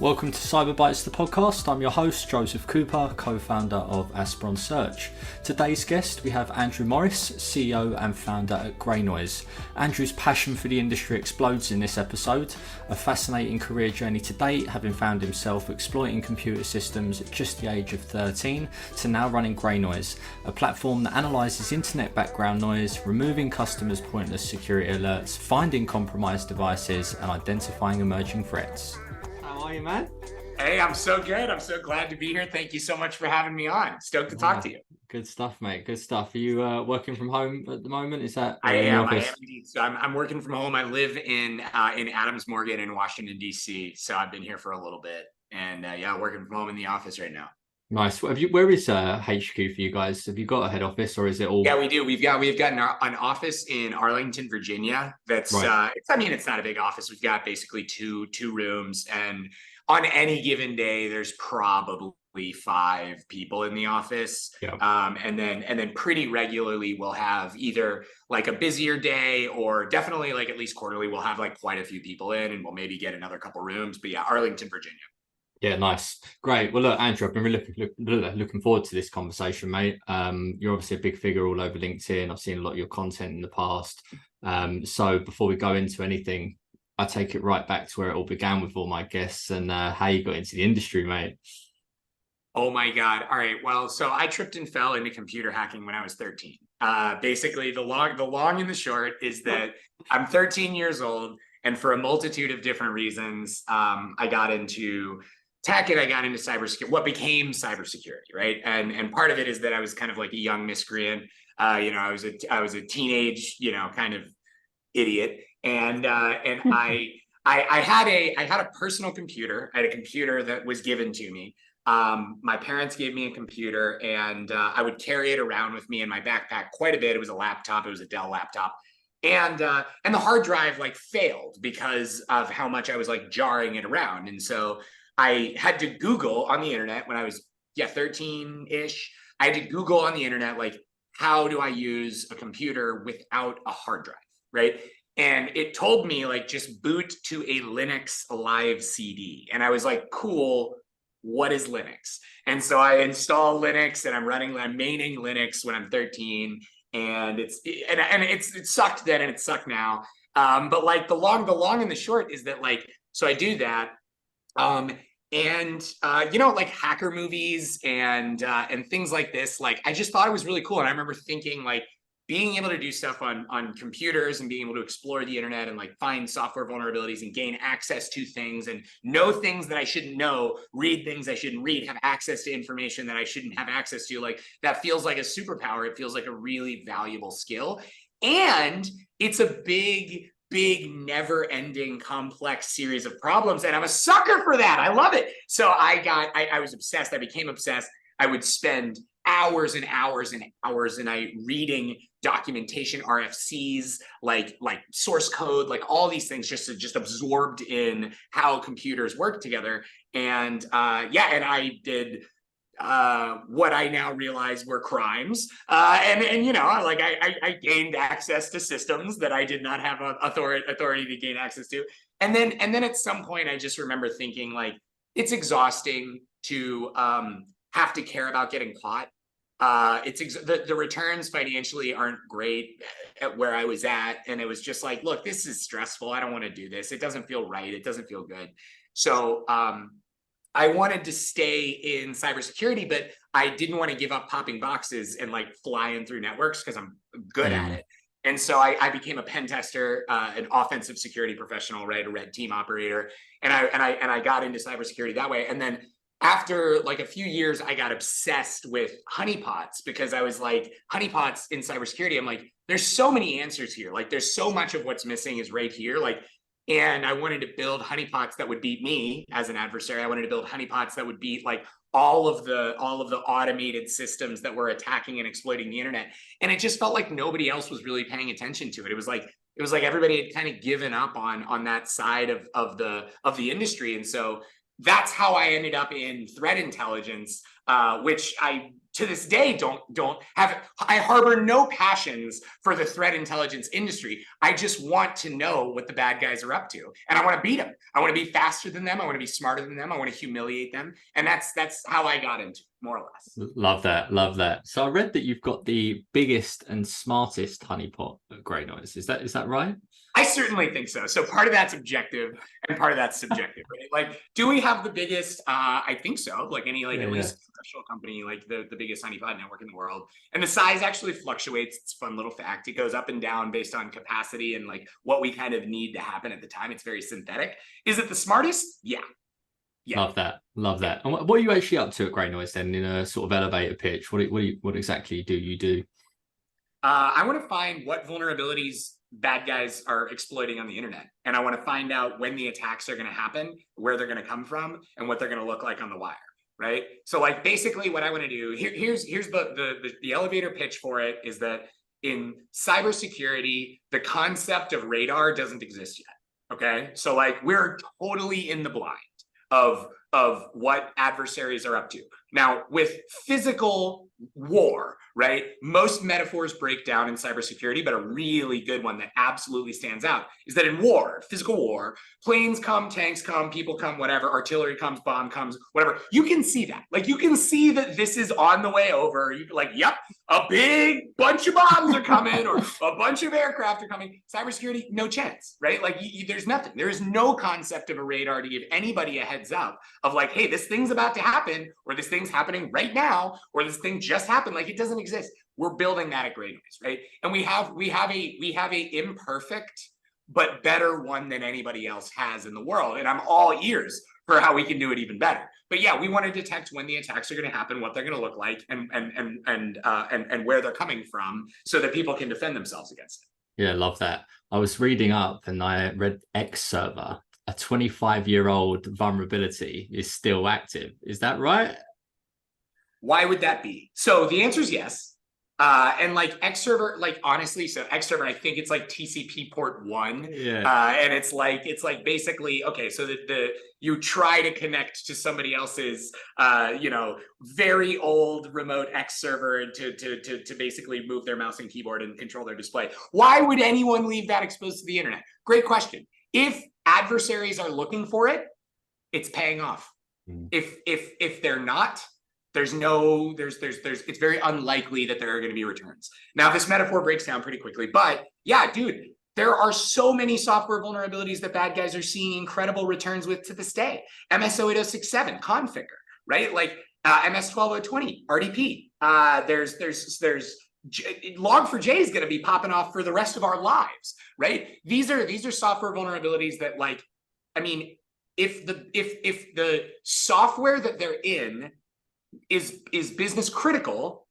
Welcome to CyberBytes, the podcast. I'm your host, Joseph Cooper, co-founder of Aspiron Search. Today's guest, we have Andrew Morris, CEO and founder at Greynoise. Andrew's passion for the industry explodes in this episode. A fascinating career journey to date, having found himself exploiting computer systems at just the age of 13, to now running Greynoise, a platform that analyses internet background noise, removing customers' pointless security alerts, finding compromised devices, and identifying emerging threats. How are you, man? Hey, I'm so good. I'm so glad to be here. Thank you so much for having me on. Stoked to talk to you. Good stuff, mate. Good stuff. Are you working from home at the moment? Is that I in am. the office? I am indeed. So I'm working from home. I live in Adams Morgan in Washington, D.C. So I've been here for a little bit, and working from home in the office right now. Nice. Where is HQ for you guys? Have you got a head office, or is it all? Yeah, we do. We've got an office in Arlington, Virginia. That's right. it's not a big office. We've got basically two rooms, and on any given day, there's probably 5 people in the office. Yeah. And then pretty regularly we'll have either like a busier day, or definitely like at least quarterly we'll have like quite a few people in, and we'll maybe get another couple rooms. But yeah, Arlington, Virginia. Yeah, nice. Great. Well, look, Andrew, I've been really looking forward to this conversation, mate. You're obviously a big figure all over LinkedIn. I've seen a lot of your content in the past. So before we go into anything, I take it right back to where it all began with all my guests and how you got into the industry, mate. Oh my God. All right. Well, so I tripped and fell into computer hacking when I was 13. Basically, the long and the short is that I'm 13 years old, and for a multitude of different reasons, I got into tech and I got into cybersecurity, what became cybersecurity, right? And part of it is that I was kind of like a young miscreant. I was a teenage, kind of idiot, and I had a personal computer. I had a computer that was given to me. My parents gave me a computer, and I would carry it around with me in my backpack quite a bit. It was a laptop. It was a Dell laptop. And the hard drive like failed because of how much I was like jarring it around. And so I had to Google on the internet when I was 13-ish. I had to Google on the internet, like, how do I use a computer without a hard drive, right? And it told me like, just boot to a Linux live CD. And I was like, cool, what is Linux? And so I installed Linux, and I'm maining Linux when I'm 13. And it sucked then and it sucked now. But like the long and the short is that like, so I do that. Like hacker movies and things like this, like I just thought it was really cool. And I remember thinking like being able to do stuff on computers and being able to explore the internet and like find software vulnerabilities and gain access to things and know things that I shouldn't know, read things I shouldn't read, have access to information that I shouldn't have access to. Like that feels like a superpower. It feels like a really valuable skill. And it's a big, never-ending, complex series of problems, and I'm a sucker for that. I love it. So I was obsessed. I became obsessed. I would spend hours and hours and hours reading documentation, RFCs, like source code, like all these things, just absorbed in how computers work together. And and I did what I now realize were crimes. I gained access to systems that I did not have authority to gain access to. And then at some point, I just remember thinking like, it's exhausting to have to care about getting caught. The returns financially aren't great at where I was at. And it was just like, look, this is stressful. I don't want to do this. It doesn't feel right. It doesn't feel good. So, I wanted to stay in cybersecurity, but I didn't want to give up popping boxes and like flying through networks because I'm good at it. And so I became a pen tester, an offensive security professional, right? A red team operator. And I got into cybersecurity that way. And then after like a few years, I got obsessed with honeypots because I was like, honeypots in cybersecurity. I'm like, there's so many answers here. Like there's so much of what's missing is right here. And I wanted to build honeypots that would beat me as an adversary. I wanted to build honeypots that would beat like all of the automated systems that were attacking and exploiting the internet. And it just felt like nobody else was really paying attention to it. It was like everybody had kind of given up on that side of the industry. And so that's how I ended up in threat intelligence, which I to this day I harbor no passions for the threat intelligence industry. I just want to know what the bad guys are up to, and I want to beat them. I want to be faster than them. I want to be smarter than them. I want to humiliate them, and that's how I got into it, more or less. Love that, love that. So I read that you've got the biggest and smartest honeypot at Greynoise. Is that right? I certainly think so. So part of that's objective and part of that's subjective, right? Like, do we have the biggest? I think so. Like any, like, at least professional company, like the biggest honeypot network in the world. And the size actually fluctuates. It's a fun little fact. It goes up and down based on capacity and like what we kind of need to happen at the time. It's very synthetic. Is it the smartest? Yeah. Love that, love that. And what are you actually up to at Greynoise then, in a sort of elevator pitch? What exactly do you do? I want to find what vulnerabilities bad guys are exploiting on the internet, and I want to find out when the attacks are going to happen, where they're going to come from, and what they're going to look like on the wire, right? So like basically what I want to do here's the elevator pitch for it is that in cybersecurity, the concept of radar doesn't exist yet. Okay, so like we're totally in the blind of what adversaries are up to. Now, with physical war, right? Most metaphors break down in cybersecurity, but a really good one that absolutely stands out is that in war, physical war, planes come, tanks come, people come, whatever, artillery comes, bomb comes, whatever. You can see that. Like, you can see that this is on the way over. You can like, yep, a big bunch of bombs are coming or a bunch of aircraft are coming. Cybersecurity, no chance, right? Like, there's nothing. There is no concept of a radar to give anybody a heads up of like, hey, this thing's about to happen, or this thing's happening right now, or this thing just happened. Like, it doesn't exist. We're building that at Greynoise, right? And we have a imperfect but better one than anybody else has in the world. And I'm all ears for how we can do it even better. But yeah, we want to detect when the attacks are going to happen, what they're going to look like, and where they're coming from, so that people can defend themselves against it. Yeah, love that. I was reading up and I read X server, a 25-year-old vulnerability is still active. Is that right? Why would that be? So the answer is yes. And like X server, like honestly, so X server, I think it's like TCP port 1. Yeah. And it's like basically, okay, so you try to connect to somebody else's very old remote X server to basically move their mouse and keyboard and control their display. Why would anyone leave that exposed to the internet? Great question. If adversaries are looking for it, it's paying off. If they're not, it's very unlikely that there are going to be returns. Now, this metaphor breaks down pretty quickly, but yeah, dude, there are so many software vulnerabilities that bad guys are seeing incredible returns with to this day. MS-08067 configure, right? Like MS-12020 RDP. There's Log4j is going to be popping off for the rest of our lives, right? These are software vulnerabilities that, like, I mean, if the software that they're in is business critical,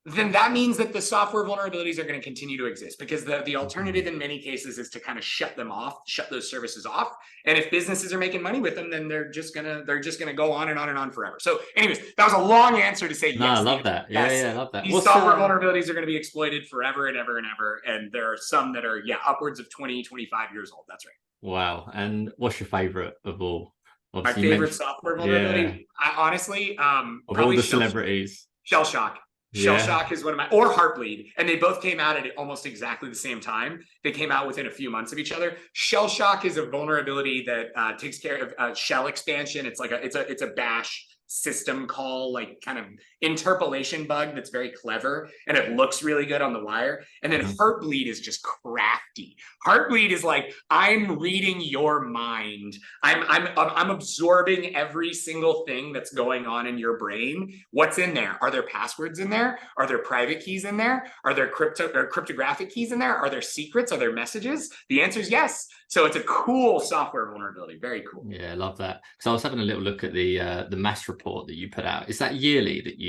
then that means that the software vulnerabilities are going to continue to exist, because the alternative in many cases is to kind of shut those services off. And if businesses are making money with them, then they're just gonna go on and on and on forever. So anyways, that was a long answer to say yes. I love that. Yes. Yeah, I love that. These software vulnerabilities are going to be exploited forever and ever and ever. And there are some that are, upwards of 20, 25 years old. That's right. Wow. And what's your favorite of all? Obviously, my favorite software vulnerability, I honestly, of all the celebrities, Shell Shock. Shell Shock is one of my, or Heartbleed, and they both came out at almost exactly the same time. They came out within a few months of each other. Shell Shock is a vulnerability that takes care of shell expansion. It's like it's a bash system call, like kind of interpolation bug that's very clever, and it looks really good on the wire. And then Heartbleed is just crafty. Heartbleed is like, I'm reading your mind. I'm absorbing every single thing that's going on in your brain. What's in there? Are there passwords in there? Are there private keys in there? Are there cryptographic keys in there? Are there secrets? Are there messages? The answer is yes. So it's a cool software vulnerability. Very cool. Yeah, I love that. So I was having a little look at the Mass report that you put out. Is that yearly that you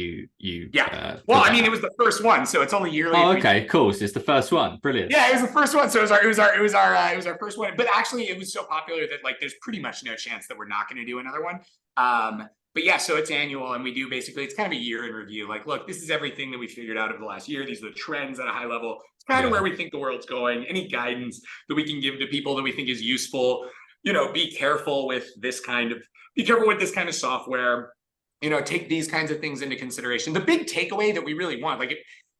well, I mean, it was the first one, so it's only yearly. Oh, okay, cool. So it's the first one. Brilliant. Yeah, it was the first one. So it was our first one. But actually, it was so popular that like there's pretty much no chance that we're not going to do another one. But yeah, so it's annual, and we do basically, it's kind of a year in review. Like, look, this is everything that we figured out over the last year. These are the trends at a high level. It's kind of where we think the world's going. Any guidance that we can give to people that we think is useful. Be careful with this kind of software. take these kinds of things into consideration. The big takeaway that we really want, like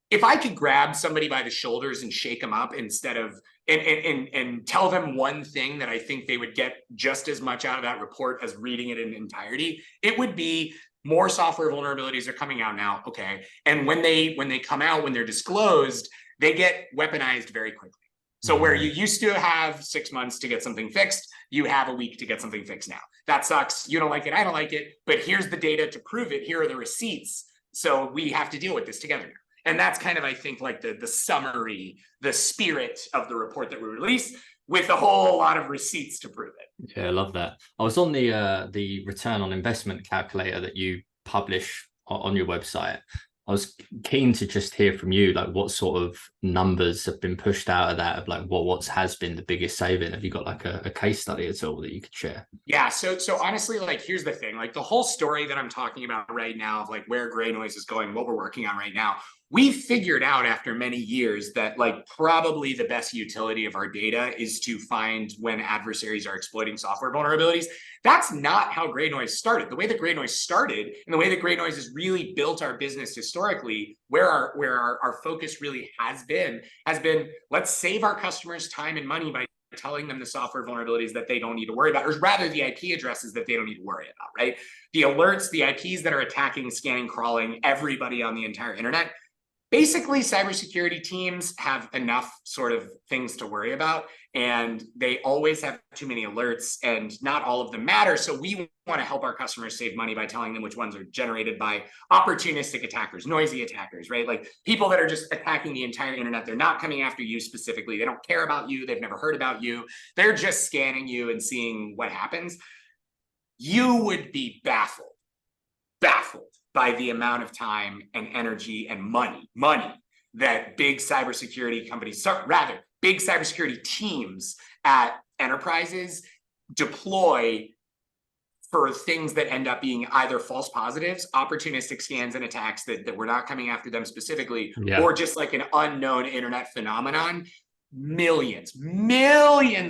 if I could grab somebody by the shoulders and shake them up instead of and tell them one thing that I think they would get just as much out of that report as reading it in entirety, it would be more software vulnerabilities are coming out now. Okay. And when they come out, when they're disclosed, they get weaponized very quickly. So where you used to have 6 months to get something fixed, you have a week to get something fixed now. That sucks. You don't like it. I don't like it. But here's the data to prove it. Here are the receipts. So we have to deal with this together now. And that's kind of, I think, like the summary, the spirit of the report that we release, with a whole lot of receipts to prove it. Yeah, I love that. I was on the return on investment calculator that you publish on your website. I was keen to just hear from you, like what sort of numbers have been pushed out of that, of like what has been the biggest saving? Have you got like a case study at all that you could share? Yeah, so honestly, like here's the thing, like the whole story that I'm talking about right now of like where Greynoise is going, what we're working on right now, we figured out after many years that like probably the best utility of our data is to find when adversaries are exploiting software vulnerabilities. That's not how Greynoise started. The way that Greynoise started and the way that Greynoise has really built our business historically, where our focus really has been let's save our customers time and money by telling them the software vulnerabilities that they don't need to worry about, or rather the IP addresses that they don't need to worry about, right? The alerts, the IPs that are attacking, scanning, crawling everybody on the entire internet. Basically, cybersecurity teams have enough sort of things to worry about, and they always have too many alerts, and not all of them matter. So we want to help our customers save money by telling them which ones are generated by opportunistic attackers, noisy attackers, right? Like people that are just attacking the entire internet. They're not coming after you specifically. They don't care about you. They've never heard about you. They're just scanning you and seeing what happens. You would be baffled by the amount of time and energy and money that big cybersecurity companies, rather big cybersecurity teams at enterprises deploy for things that end up being either false positives, opportunistic scans and attacks that we're not coming after them specifically, or just like an unknown internet phenomenon. Millions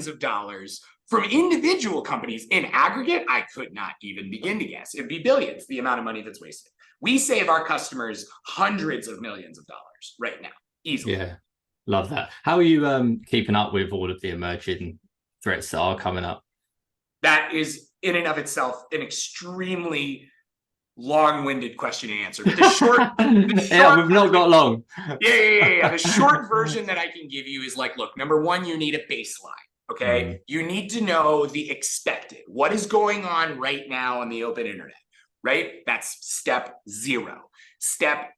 of dollars from individual companies in aggregate. I could not even begin to guess. It'd be billions, the amount of money that's wasted. We save our customers hundreds of millions of dollars right now, easily. Yeah, love that. How are you keeping up with all of the emerging threats that are coming up? That is in and of itself an extremely long-winded question to answer. The short yeah, we've not got long. Yeah. The short version that I can give you is like, look, number one, you need a baseline. Okay. You need to know the expected. What is going on right now on the open internet, right? That's step 0. Step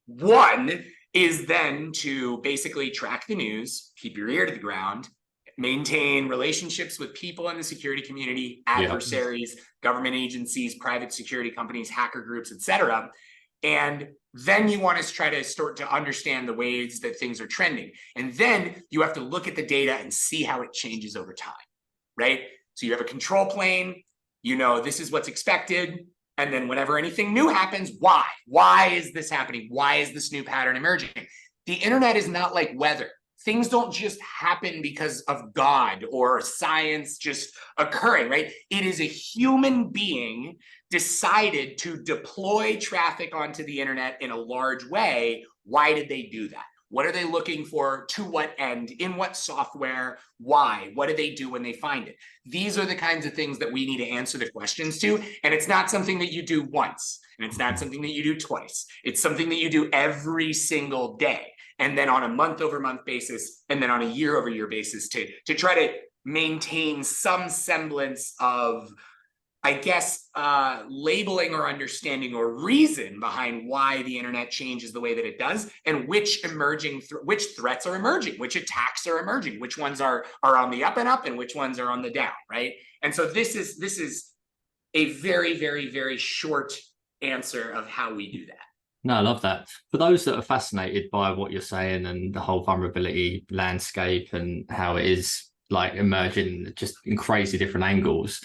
1 is then to basically track the news, keep your ear to the ground, maintain relationships with people in the security community, adversaries, government agencies, private security companies, hacker groups, etc. And then you want to try to start to understand the ways that things are trending. And then you have to look at the data and see how it changes over time, right? So you have a control plane, you know, this is what's expected. And then whenever anything new happens, why? Why is this happening? Why is this new pattern emerging? The internet is not like weather. Things don't just happen because of God or science just occurring, right? It is a human being decided to deploy traffic onto the internet in a large way. Why did they do that? What are they looking for? To what end? In what software? Why? What do they do when they find it? These are the kinds of things that we need to answer the questions to. And it's not something that you do once. And it's not something that you do twice. It's something that you do every single day. And then on a month-over-month basis, and then on a year-over-year basis to try to maintain some semblance of, I guess, labeling or understanding or reason behind why the internet changes the way that it does, and which which threats are emerging, which attacks are emerging, which ones are on the up and up, and which ones are on the down, right? And so this is a very, very, very short answer of how we do that. No, I love that. For those that are fascinated by what you're saying and the whole vulnerability landscape and how it is like emerging just in crazy different angles,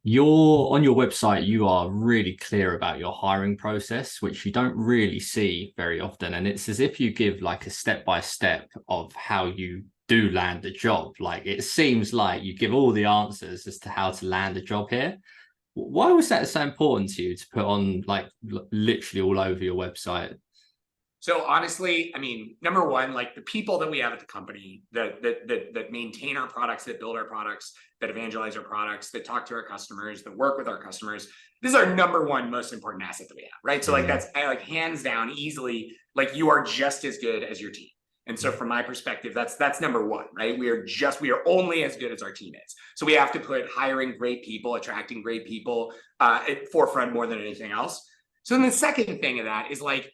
on your website, you are really clear about your hiring process, which you don't really see very often. And it's as if you give like a step-by-step of how you do land a job. Like it seems like you give all the answers as to how to land a job here. Why was that so important to you to put on like literally all over your website? So honestly, I mean, number one, like the people that we have at the company that maintain our products, that build our products, that evangelize our products, that talk to our customers, that work with our customers, this is our number one most important asset that we have, right? So like Yeah. that's like hands down, easily, like you are just as good as your team. And so from my perspective, that's number one, right? We are only as good as our team is. So we have to put hiring great people, attracting great people at forefront more than anything else. So then the second thing of that is like,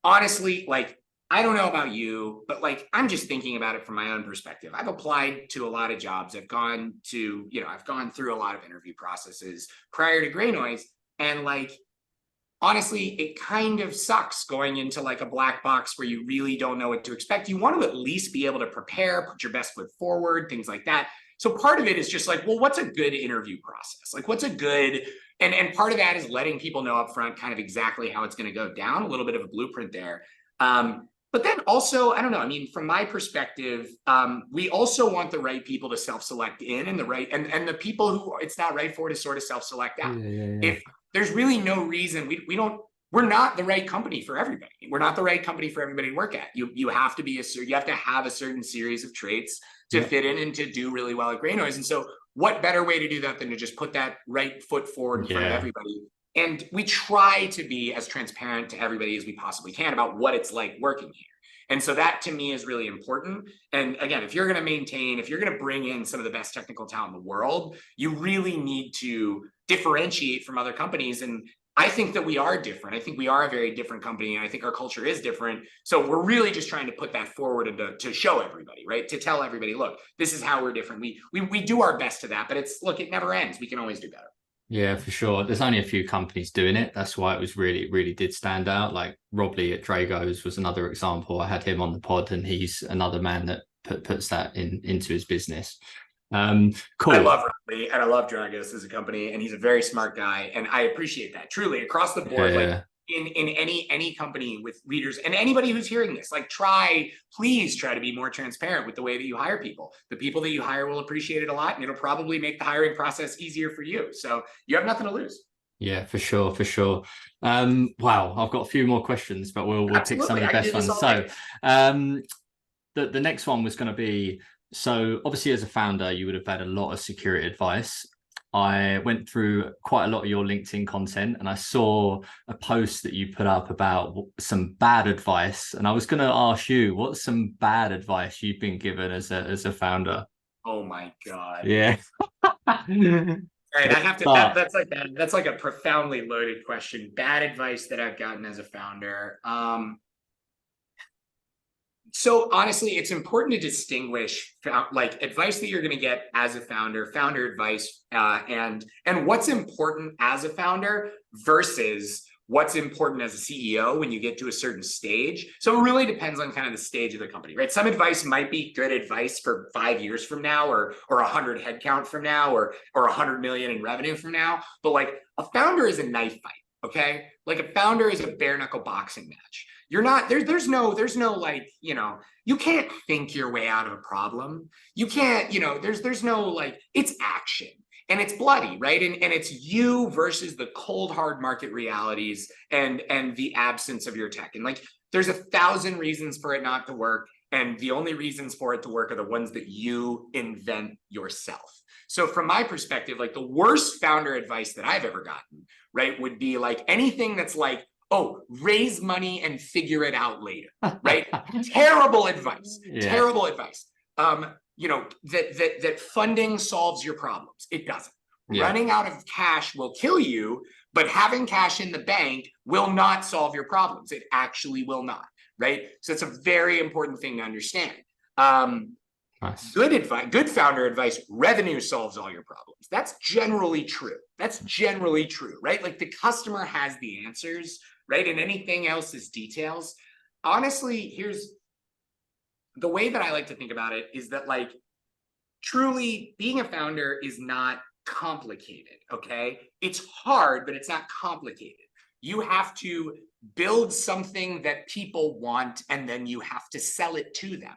honestly, like, I don't know about you, but like, I'm just thinking about it from my own perspective. I've applied to a lot of jobs. I've gone through a lot of interview processes prior to Greynoise. And like, honestly, it kind of sucks going into like a black box where you really don't know what to expect. You want to at least be able to prepare, put your best foot forward, things like that. So part of it is just like, well, what's a good interview process? Like, what's a good, and part of that is letting people know up front kind of exactly how it's going to go down, a little bit of a blueprint there. But then also, I don't know, I mean, from my perspective, we also want the right people to self-select in, and the people who it's not right for to sort of self-select out. If there's really no reason, we're not the right company for everybody. We're not the right company for everybody to work at. You have to have a certain series of traits to fit in and to do really well at Greynoise. And so what better way to do that than to just put that right foot forward in front of everybody? And we try to be as transparent to everybody as we possibly can about what it's like working here. And so that to me is really important. And again, if you're going to bring in some of the best technical talent in the world, you really need to differentiate from other companies. And I think that we are different. I think we are a very different company, and I think our culture is different. So we're really just trying to put that forward and to show everybody, right? To tell everybody, look, this is how we're different. We do our best to that, but it never ends. We can always do better. Yeah, for sure. There's only a few companies doing it. That's why it was really did stand out. Like Rob Lee at Dragos was another example. I had him on the pod, and he's another man that puts that into his business. Cool. I love Rob Lee and I love Dragos as a company, and he's a very smart guy, and I appreciate that truly across the board. Like in any company with leaders, and anybody who's hearing this, like please try to be more transparent with the way that you hire people. The people that you hire will appreciate it a lot, and it'll probably make the hiring process easier for you. So you have nothing to lose. Yeah, for sure. Wow, I've got a few more questions, but we'll pick some of the best ones. So the next one was going to be, so obviously as a founder, you would have had a lot of security advice. I went through quite a lot of your LinkedIn content, and I saw a post that you put up about some bad advice. And I was going to ask you, what's some bad advice you've been given as a founder? Oh my God. Yeah. All right, I have to. That's like a profoundly loaded question. Bad advice that I've gotten as a founder. So honestly, it's important to distinguish like advice that you're going to get as a founder advice, and what's important as a founder versus what's important as a CEO when you get to a certain stage. So it really depends on kind of the stage of the company, right? Some advice might be good advice for 5 years from now, or 100 headcount from now, or 100 million in revenue from now. But like a founder is a knife fight, okay? Like a founder is a bare knuckle boxing match. You're not there's no like, you can't think your way out of a problem. You can't, there's no like, it's action. And it's bloody, right? And it's you versus the cold, hard market realities and the absence of your tech. And like, there's 1,000 reasons for it not to work. And the only reasons for it to work are the ones that you invent yourself. So from my perspective, like the worst founder advice that I've ever gotten, right, would be like anything that's like, oh, raise money and figure it out later, right? Terrible advice. Yeah. Terrible advice. That funding solves your problems. It doesn't. Yeah. Running out of cash will kill you, but having cash in the bank will not solve your problems. It actually will not, right? So it's a very important thing to understand. Nice. Good advice, good founder advice, revenue solves all your problems. That's generally true. Right? Like the customer has the answers, right? And anything else is details. Honestly, here's the way that I like to think about it is that like truly being a founder is not complicated, okay? It's hard, but it's not complicated. You have to build something that people want, and then you have to sell it to them.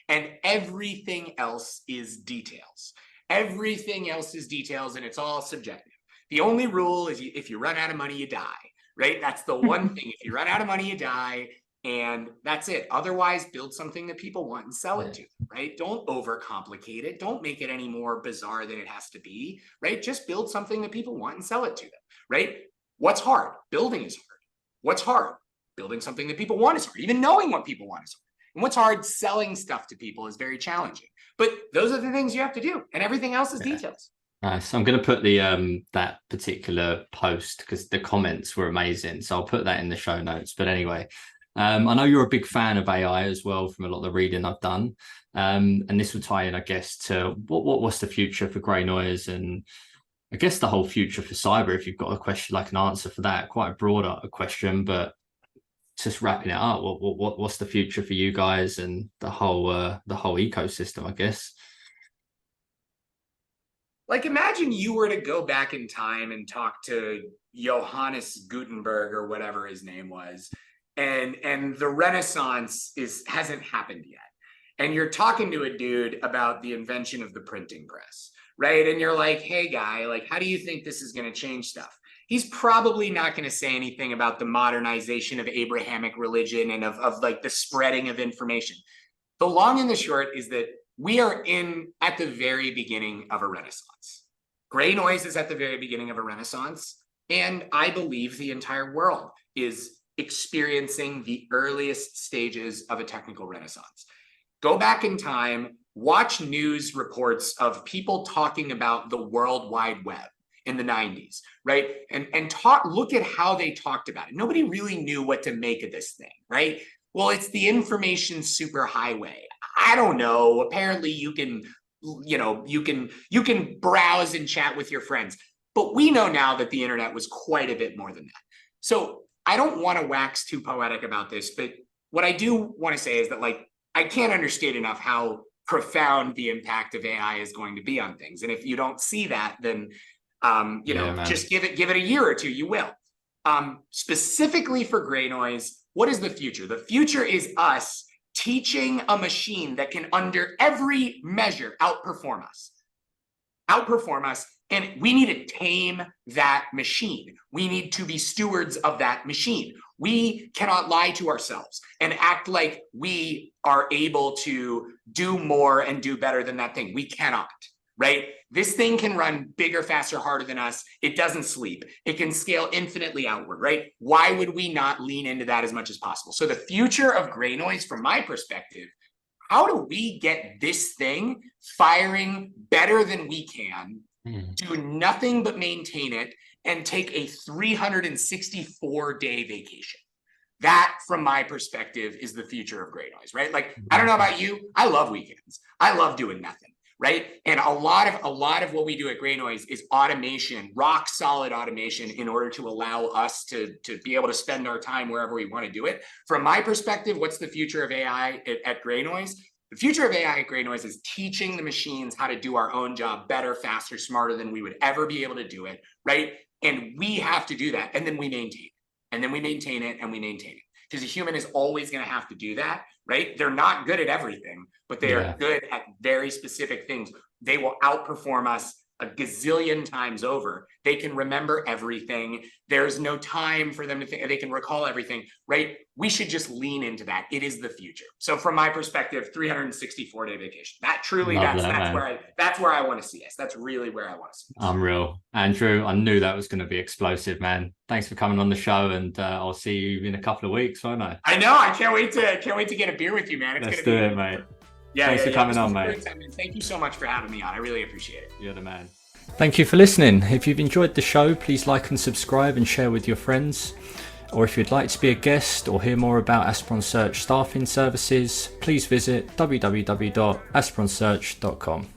And everything else is details. Everything else is details, and it's all subjective. The only rule is if you run out of money, you die, right? That's the one thing. If you run out of money, you die. And that's it. Otherwise, build something that people want and sell it to them, right? Don't overcomplicate it. Don't make it any more bizarre than it has to be, right? Just build something that people want and sell it to them, right? What's hard? Building is hard. What's hard? Building something that people want is hard. Even knowing what people want is hard. And what's hard? Selling stuff to people is very challenging. But those are the things you have to do, and everything else is details. Nice. I'm going to put the that particular post because the comments were amazing, so I'll put that in the show notes. But anyway, I know you're a big fan of AI as well from a lot of the reading I've done, and this will tie in, I guess, to what's the future for Greynoise, and I guess the whole future for cyber. If you've got a question, like an answer for that, quite a broader question, but just wrapping it up, what's the future for you guys and the whole ecosystem, I guess. Like, imagine you were to go back in time and talk to Johannes Gutenberg or whatever his name was, and the Renaissance hasn't happened yet. And you're talking to a dude about the invention of the printing press, right? And you're like, hey guy, like, how do you think this is going to change stuff? He's probably not going to say anything about the modernization of Abrahamic religion and of like the spreading of information. The long and the short is that we are at the very beginning of a renaissance. Greynoise is at the very beginning of a renaissance. And I believe the entire world is experiencing the earliest stages of a technical renaissance. Go back in time, watch news reports of people talking about the World Wide Web in the 90s, right? And look at how they talked about it. Nobody really knew what to make of this thing, right? Well, it's the information superhighway. I don't know. Apparently you can browse and chat with your friends. But we know now that the internet was quite a bit more than that. So I don't want to wax too poetic about this, but what I do want to say is that, like, I can't understate enough how profound the impact of AI is going to be on things. And if you don't see that, then just give it a year or two, you will. Specifically for Greynoise, what is the future? The future is us teaching a machine that can, under every measure, outperform us. And we need to tame that machine. We need to be stewards of that machine. We cannot lie to ourselves and act like we are able to do more and do better than that thing. We cannot, right? This thing can run bigger, faster, harder than us. It doesn't sleep. It can scale infinitely outward, right? Why would we not lean into that as much as possible? So the future of Greynoise, from my perspective, how do we get this thing firing better than we can, do nothing but maintain it, and take a 364-day vacation? That, from my perspective, is the future of Greynoise, right? Like, I don't know about you, I love weekends. I love doing nothing, right? And a lot of what we do at Greynoise is automation, rock solid automation, in order to allow us to be able to spend our time wherever we want to do it. From my perspective, what's the future of AI at Greynoise? The future of AI at Greynoise is teaching the machines how to do our own job better, faster, smarter than we would ever be able to do it, right? And we have to do that, and then we maintain it. And then we maintain it, and we maintain it. Because a human is always going to have to do that, right? They're not good at everything, but they are good at very specific things. They will outperform us a gazillion times over. They can remember everything. There's no time for them to think. They can recall everything, right? We should just lean into that. It is the future. So from my perspective, 364-day vacation. That truly, that's where I want to see us. That's really where I want to see us. Unreal. Andrew, I knew that was going to be explosive, man. Thanks for coming on the show, and I'll see you in a couple of weeks, won't I? I know. I can't wait to get a beer with you, man. Let's do it, mate. Thanks for coming on, mate. Thank you so much for having me on. I really appreciate it. You're the man. Thank you for listening. If you've enjoyed the show, please like and subscribe and share with your friends. Or if you'd like to be a guest or hear more about Aspron Search staffing services, please visit www.aspronsearch.com.